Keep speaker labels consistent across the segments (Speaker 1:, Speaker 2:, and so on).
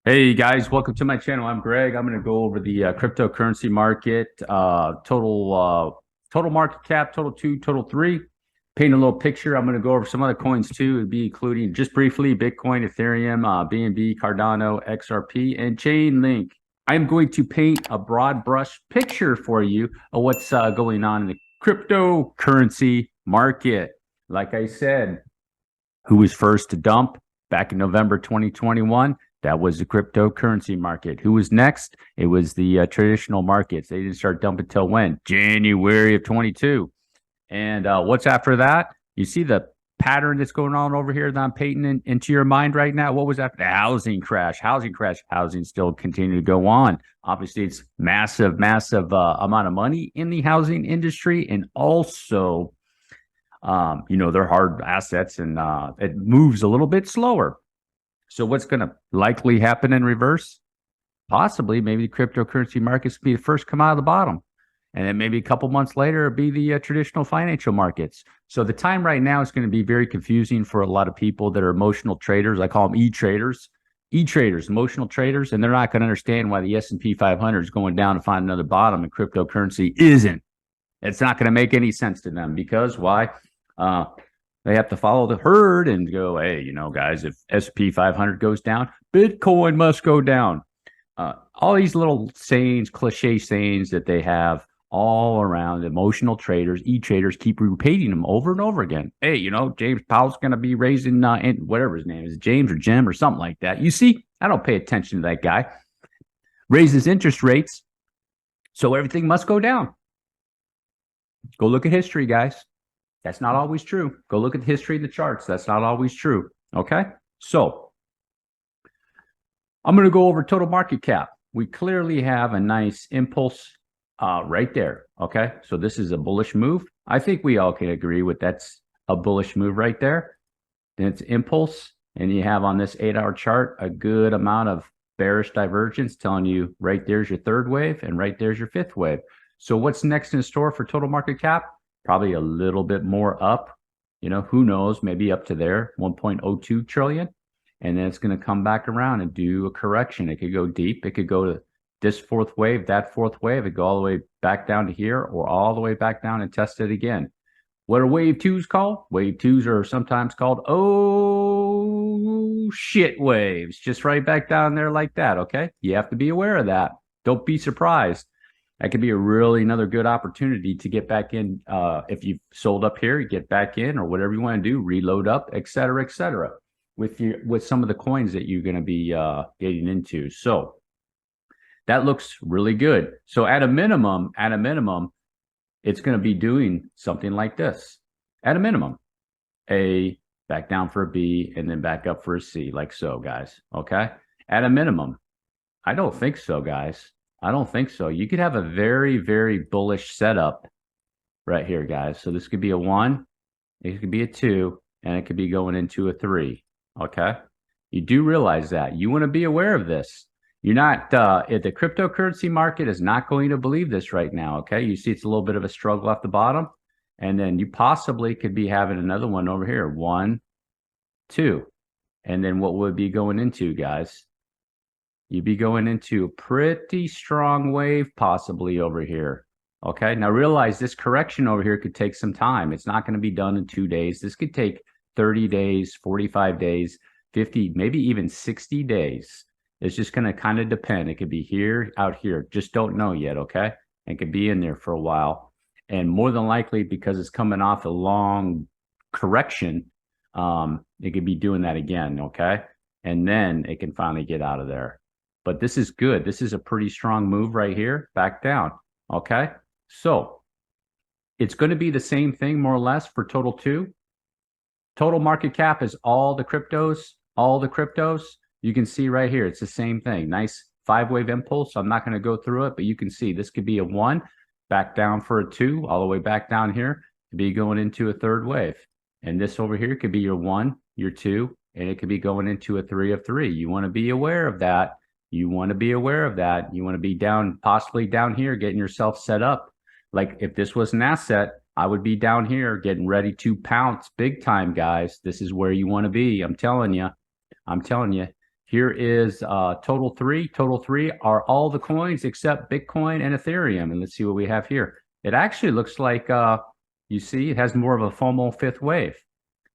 Speaker 1: Hey guys, welcome to my channel. I'm Greg. I'm going to go over the cryptocurrency market, total market cap, total two, total three. Paint a little picture. I'm going to go over some other coins too. It'd be including just briefly Bitcoin, Ethereum, BNB, Cardano, XRP, and Chainlink. I'm going to paint a broad brush picture for you of what's going on in the cryptocurrency market. Like I said, who was first to dump back in November 2021? That was the cryptocurrency market. Who was next? It was the traditional markets. They didn't start dumping until when? January of 22. And what's after that? You see the pattern that's going on over here that I'm painting into your mind right now? What was after the housing crash? Housing crash. Housing still continue to go on. Obviously, it's massive, massive amount of money in the housing industry, and also they're hard assets, and it moves a little bit slower. So what's going to likely happen in reverse? Possibly, maybe the cryptocurrency markets will be the first to come out of the bottom. And then maybe a couple months later, it'll be the traditional financial markets. So the time right now is going to be very confusing for a lot of people that are emotional traders. I call them e-traders, emotional traders, and they're not going to understand why the S&P 500 is going down to find another bottom and cryptocurrency isn't. It's not going to make any sense to them because why? They have to follow the herd and go, hey, guys, if S&P 500 goes down, Bitcoin must go down. All these little sayings, cliche sayings that they have all around emotional traders, e-traders keep repeating them over and over again. Hey, James Powell's going to be raising whatever his name is, James or Jim or something like that. You see, I don't pay attention to that guy. Raises interest rates, so everything must go down. Go look at history, guys. That's not always true. Go look at the history and the charts. That's not always true. Okay. So I'm going to go over total market cap. We clearly have a nice impulse right there. Okay. So this is a bullish move. I think we all can agree with that's a bullish move right there. Then it's impulse. And you have on this 8-hour chart a good amount of bearish divergence telling you right there's your third wave and right there's your fifth wave. So what's next in store for total market cap? Probably a little bit more up, who knows, maybe up to there, 1.02 trillion. And then it's going to come back around and do a correction. It could go deep. It could go to this fourth wave, that fourth wave. It could go all the way back down to here or all the way back down and test it again. What are wave twos called? Wave twos are sometimes called, oh, shit waves. Just right back down there like that, okay? You have to be aware of that. Don't be surprised. That could be another good opportunity to get back in. If you've sold up here, get back in, or whatever you want to do, reload up, et cetera, with some of the coins that you're going to be getting into. So that looks really good. So at a minimum, it's going to be doing something like this. At a minimum, A, back down for a B, and then back up for a C, like so, guys. Okay. At a minimum, I don't think so, guys. I don't think so. You could have a very, very bullish setup right here, guys. So this could be a 1, it could be a 2, and it could be going into a 3. Okay. You do realize that. You want to be aware of this. You're not, the cryptocurrency market is not going to believe this right now. Okay. You see it's a little bit of a struggle off the bottom. And then you possibly could be having another one over here. 1, 2. And then what would be going into, guys? You'd be going into a pretty strong wave possibly over here. Okay. Now realize this correction over here could take some time. It's not going to be done in 2 days. This could take 30 days, 45 days, 50, maybe even 60 days. It's just going to kind of depend. It could be here, out here. Just don't know yet. Okay. It could be in there for a while. And more than likely, because it's coming off a long correction, it could be doing that again. Okay. And then it can finally get out of there. But this is good. This is a pretty strong move right here, back down. Okay. So it's going to be the same thing more or less for total 2. Total market cap is all the cryptos. You can see right here, it's the same thing. Nice 5-wave impulse. I'm not going to go through it, but you can see this could be a 1, back down for a 2, all the way back down here to be going into a third wave. And this over here could be your 1, your 2, and it could be going into a 3 of 3. You want to be aware of that. You want to be aware of that. You want to be down, possibly down here, getting yourself set up. Like if this was an asset, I would be down here getting ready to pounce big time, guys. This is where you want to be. I'm telling you. Here is total three. Total three are all the coins except Bitcoin and Ethereum. And let's see what we have here. It actually looks like, you see, it has more of a FOMO fifth wave.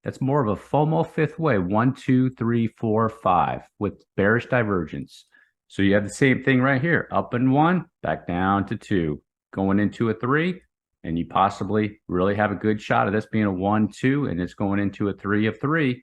Speaker 1: That's more of a FOMO fifth wave. 1, 2, 3, 4, 5 with bearish divergence. So you have the same thing right here. Up in 1, back down to 2, going into a 3. And you possibly really have a good shot of this being a 1, 2, and it's going into a 3 of 3.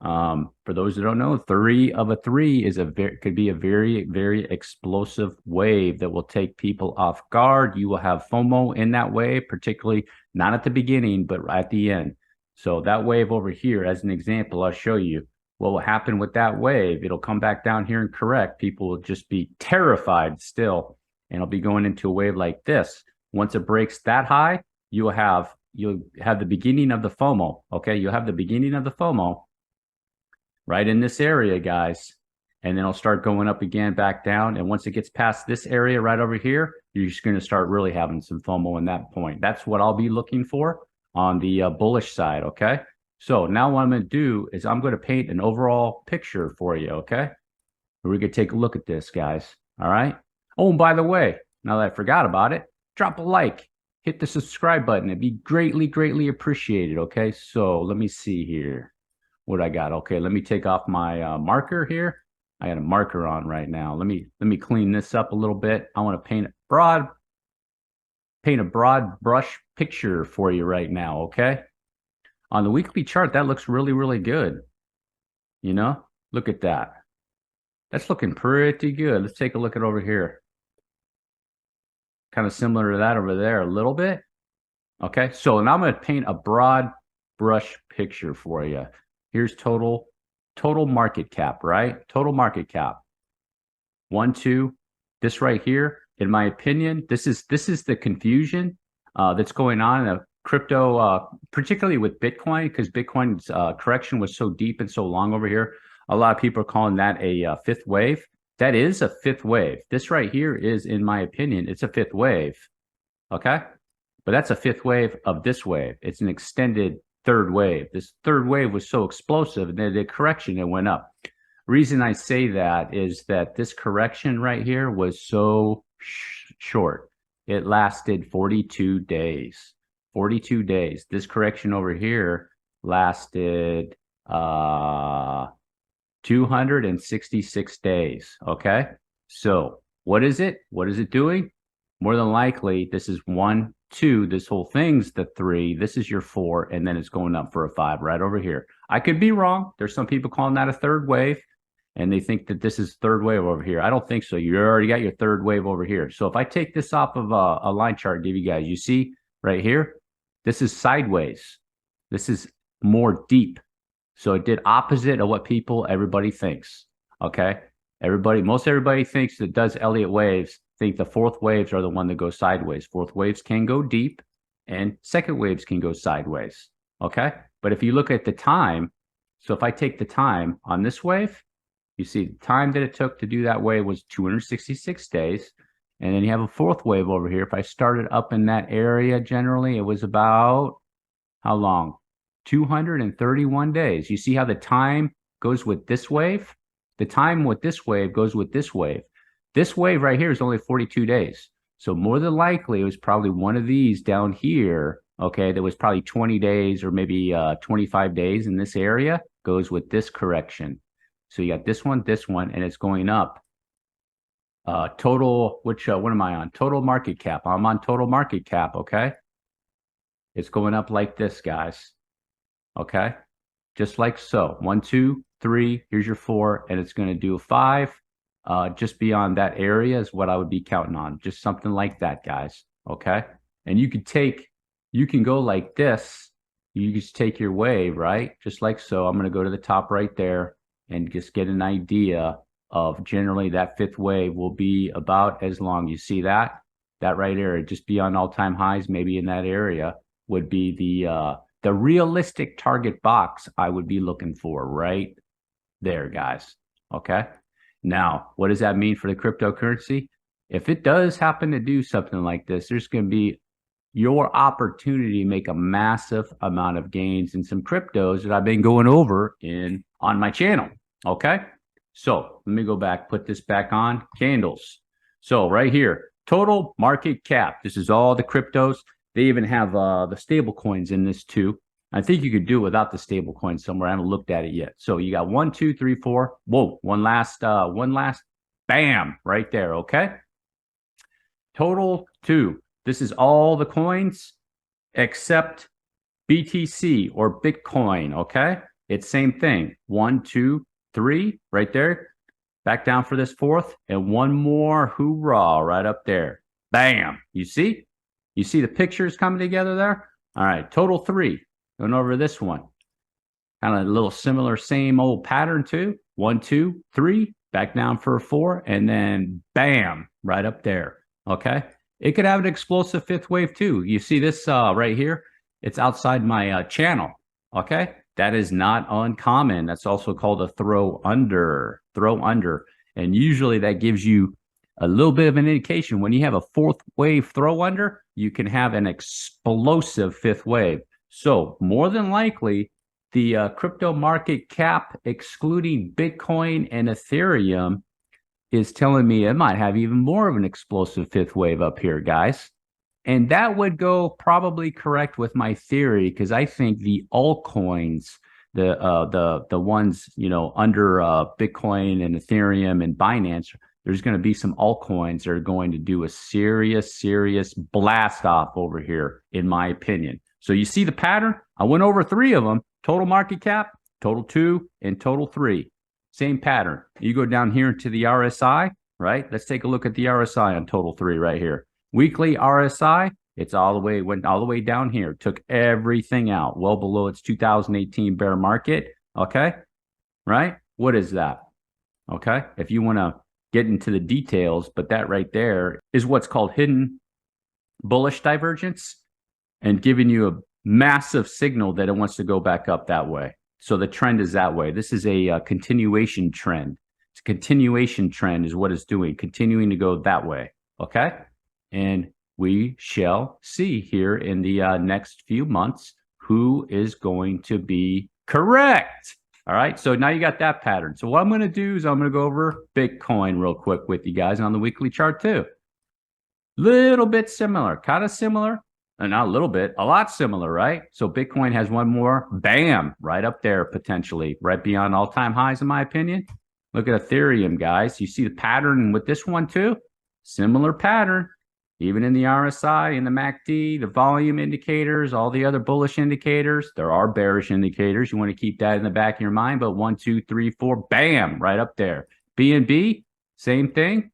Speaker 1: For those who don't know, 3 of a 3 is could be a very, very explosive wave that will take people off guard. You will have FOMO in that wave, particularly not at the beginning, but at the end. So that wave over here, as an example, I'll show you what will happen with that wave. It'll come back down here and correct. People will just be terrified still, and it'll be going into a wave like this. Once it breaks that high, you'll have the beginning of the FOMO. Okay, you'll have the beginning of the FOMO right in this area, guys. And then it'll start going up again, back down. And once it gets past this area right over here, you're just going to start really having some FOMO in that point. That's what I'll be looking for on the bullish side, okay? So now what I'm going to do is I'm going to paint an overall picture for you, okay? We're going to take a look at this, guys, all right? Oh, and by the way, now that I forgot about it, drop a like, hit the subscribe button. It'd be greatly, greatly appreciated, okay? So let me see here what I got. Okay, let me take off my marker here. I got a marker on right now. Let me clean this up a little bit. I want to paint a broad brush picture for you right now, okay? On the weekly chart, that looks really, really good. You know, look at that. That's looking pretty good. Let's take a look at over here. Kind of similar to that over there a little bit. Okay, so now I'm going to paint a broad brush picture for you. Here's total market cap, right? Total market cap. 1, 2. This right here, in my opinion, this is the confusion that's going on in a crypto, particularly with Bitcoin, because Bitcoin's correction was so deep and so long over here. A lot of people are calling that a fifth wave. That is a fifth wave. This right here is, in my opinion, it's a fifth wave. Okay, but that's a fifth wave of this wave. It's an extended third wave. This third wave was so explosive, and then the correction, it went up. Reason I say that is that this correction right here was so short. It lasted 42 days. 42 days. This correction over here lasted 266 days. Okay, so what is it? What is it doing? More than likely, this is 1, 2. This whole thing's the 3. This is your 4, and then it's going up for a 5 right over here. I could be wrong. There's some people calling that a third wave, and they think that this is third wave over here. I don't think so. You already got your third wave over here. So if I take this off of a line chart and give you guys, you see right here, this is sideways. This is more deep. So it did opposite of what everybody thinks. Okay, most everybody thinks that does Elliott waves think the fourth waves are the one that go sideways. Fourth waves can go deep, and second waves can go sideways. Okay, but if you look at the time, so if I take the time on this wave, you see the time that it took to do that wave was 266 days. And then you have a fourth wave over here. If I started up in that area, generally, it was about, how long? 231 days. You see how the time goes with this wave? The time with this wave goes with this wave. This wave right here is only 42 days. So more than likely, it was probably one of these down here, okay, that was probably 20 days or maybe 25 days in this area, goes with this correction. So you got this one, and it's going up. Total, what am I on? Total market cap. I'm on total market cap, okay? It's going up like this, guys. Okay? Just like so. 1, 2, 3, here's your 4, and it's going to do a 5. Just beyond that area is what I would be counting on. Just something like that, guys. Okay? And you can go like this. You just take your wave, right? Just like so. I'm going to go to the top right there and just get an idea of generally that fifth wave will be about as long. You see that? That right area, just beyond all-time highs, maybe in that area, would be the realistic target box I would be looking for right there, guys. Okay? Now, what does that mean for the cryptocurrency? If it does happen to do something like this, there's going to be your opportunity to make a massive amount of gains in some cryptos that I've been going over on my channel. Okay? So let me go back, put this back on, candles. So right here, total market cap. This is all the cryptos. They even have the stable coins in this too. I think you could do it without the stable coin somewhere. I haven't looked at it yet. So you got 1, 2, 3, 4. Whoa, one last, bam, right there. Okay. Total 2. This is all the coins except BTC or Bitcoin. Okay. It's same thing. 1, 2, 3 right there. Back down for this 4th and one more. Hoorah, right up there. Bam. You see? You see the pictures coming together there? All right. Total 3. Going over this one. Kind of a little similar, same old pattern too. 1, 2, 3. Back down for a 4. And then bam. Right up there. Okay. It could have an explosive 5th wave too. You see this right here? It's outside my channel. Okay. That is not uncommon. That's also called a throw under. Throw under. And usually that gives you a little bit of an indication. When you have a 4th wave throw under, you can have an explosive 5th wave. So more than likely, the crypto market cap, excluding Bitcoin and Ethereum, is telling me it might have even more of an explosive 5th wave up here, guys. And that would go probably correct with my theory, because I think the altcoins, the ones, you know, under Bitcoin and Ethereum and Binance, there's going to be some altcoins that are going to do a serious blast off over here, in my opinion. So you see the pattern? I went over 3 of them: total market cap, total 2, and total 3. Same pattern. You go down here into the RSI, right? Let's take a look at the RSI on total 3 right here. Weekly RSI, it's went all the way down here, took everything out, well below its 2018 bear market. Okay, right? What is that? Okay, if you want to get into the details, but that right there is what's called hidden bullish divergence, and giving you a massive signal that it wants to go back up that way. So the trend is that way. This is a continuation trend. It's a continuation trend is what it's doing, continuing to go that way. Okay. And we shall see here in the next few months who is going to be correct. All right. So now you got that pattern. So what I'm going to do is I'm going to go over Bitcoin real quick with you guys on the weekly chart too. Little bit similar, kind of similar. And not a little bit, a lot similar, right? So Bitcoin has one more, bam, right up there, potentially, right beyond all-time highs, in my opinion. Look at Ethereum, guys. You see the pattern with this one too? Similar pattern, even in the RSI, in the MACD, the volume indicators, all the other bullish indicators. There are bearish indicators. You want to keep that in the back of your mind, but 1, 2, 3, 4, bam, right up there. BNB, same thing,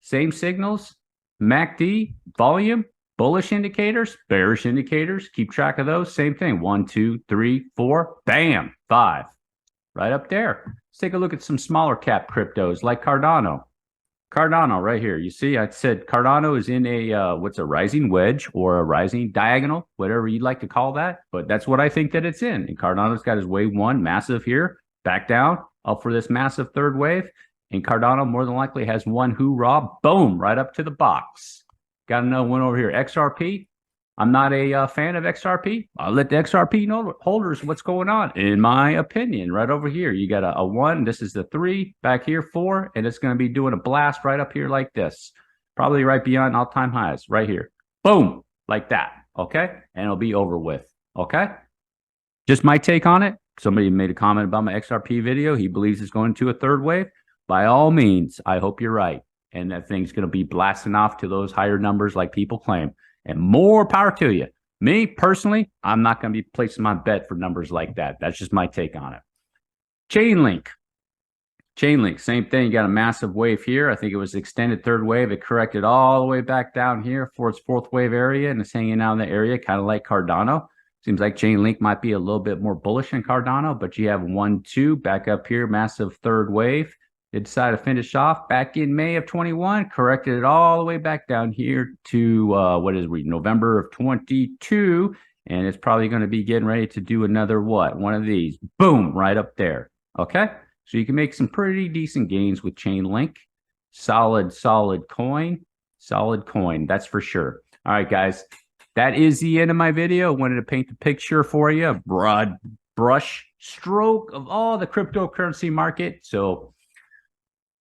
Speaker 1: same signals, MACD, volume, bullish indicators, bearish indicators, keep track of those. Same thing. 1, 2, 3, 4, bam, 5. Right up there. Let's take a look at some smaller cap cryptos like Cardano. Cardano right here. You see, I said Cardano is in a, what's a rising wedge or a rising diagonal, whatever you'd like to call that. But that's what I think that it's in. And Cardano's got his wave 1, massive here, back down, up for this massive 3rd wave. And Cardano more than likely has one hoorah, boom, right up to the box. Got another one over here, XRP. I'm not a fan of XRP. I'll let the XRP holders what's going on, in my opinion. Right over here, you got a 1. This is the 3. Back here, 4. And it's going to be doing a blast right up here like this. Probably right beyond all-time highs, right here. Boom, like that, okay? And it'll be over with, okay? Just my take on it. Somebody made a comment about my XRP video. He believes it's going to a 3rd wave. By all means, I hope you're right. And that thing's going to be blasting off to those higher numbers like people claim. And more power to you. Me, personally, I'm not going to be placing my bet for numbers like that. That's just my take on it. Chainlink. Chainlink, same thing. You got a massive wave here. I think it was extended 3rd wave. It corrected all the way back down here for its 4th wave area. And it's hanging out in the area, kind of like Cardano. Seems like Chainlink might be a little bit more bullish than Cardano. But you have 1, 2 back up here, massive 3rd wave. They decided to finish off back in May of 21, corrected it all the way back down here to, November of 22. And it's probably going to be getting ready to do another what? One of these. Boom, right up there. Okay? So you can make some pretty decent gains with Chainlink. Solid coin. Solid coin, that's for sure. All right, guys. That is the end of my video. I wanted to paint the picture for you, a broad brush stroke of all the cryptocurrency market. So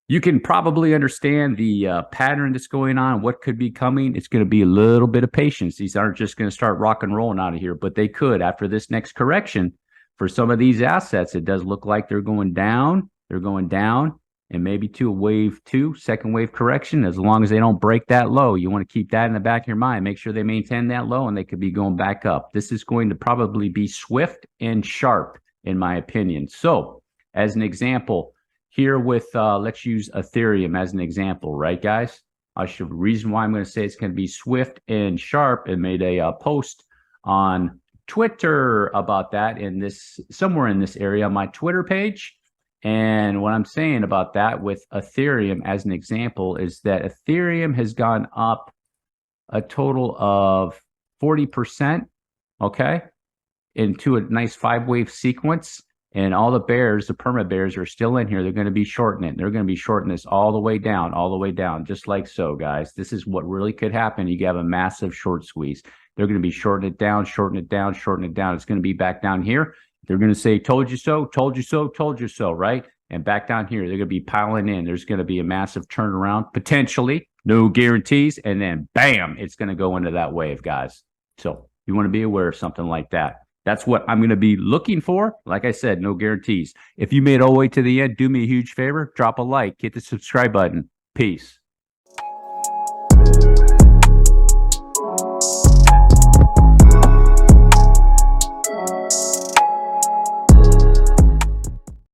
Speaker 1: You can probably understand the pattern that's going on, what could be coming. It's going to be a little bit of patience. These aren't just going to start rock and rolling out of here, but they could after this next correction. For some of these assets, it does look like they're going down. They're going down, and maybe to a wave two, second wave correction. As long as they don't break that low, you want to keep that in the back of your mind. Make sure they maintain that low, and they could be going back up. This is going to probably be swift and sharp, in my opinion. So, as an example, here with, let's use Ethereum as an example, right, guys? Reason why I'm going to say it's going to be swift and sharp, and made a post on Twitter about that somewhere in this area on my Twitter page. And what I'm saying about that with Ethereum as an example is that Ethereum has gone up a total of 40%, okay, into a nice 5-wave sequence. And all the bears, the perma bears, are still in here. They're going to be shorting it. They're going to be shorting this all the way down, just like so, guys. This is what really could happen. You have a massive short squeeze. They're going to be shorting it down, shorting it down, shorting it down. It's going to be back down here. They're going to say, told you so, told you so, told you so, right? And back down here, they're going to be piling in. There's going to be a massive turnaround, potentially, no guarantees. And then, bam, it's going to go into that wave, guys. So you want to be aware of something like that. That's what I'm going to be looking for. Like I said, no guarantees. If you made it all the way to the end, do me a huge favor. Drop a like. Hit the subscribe button. Peace.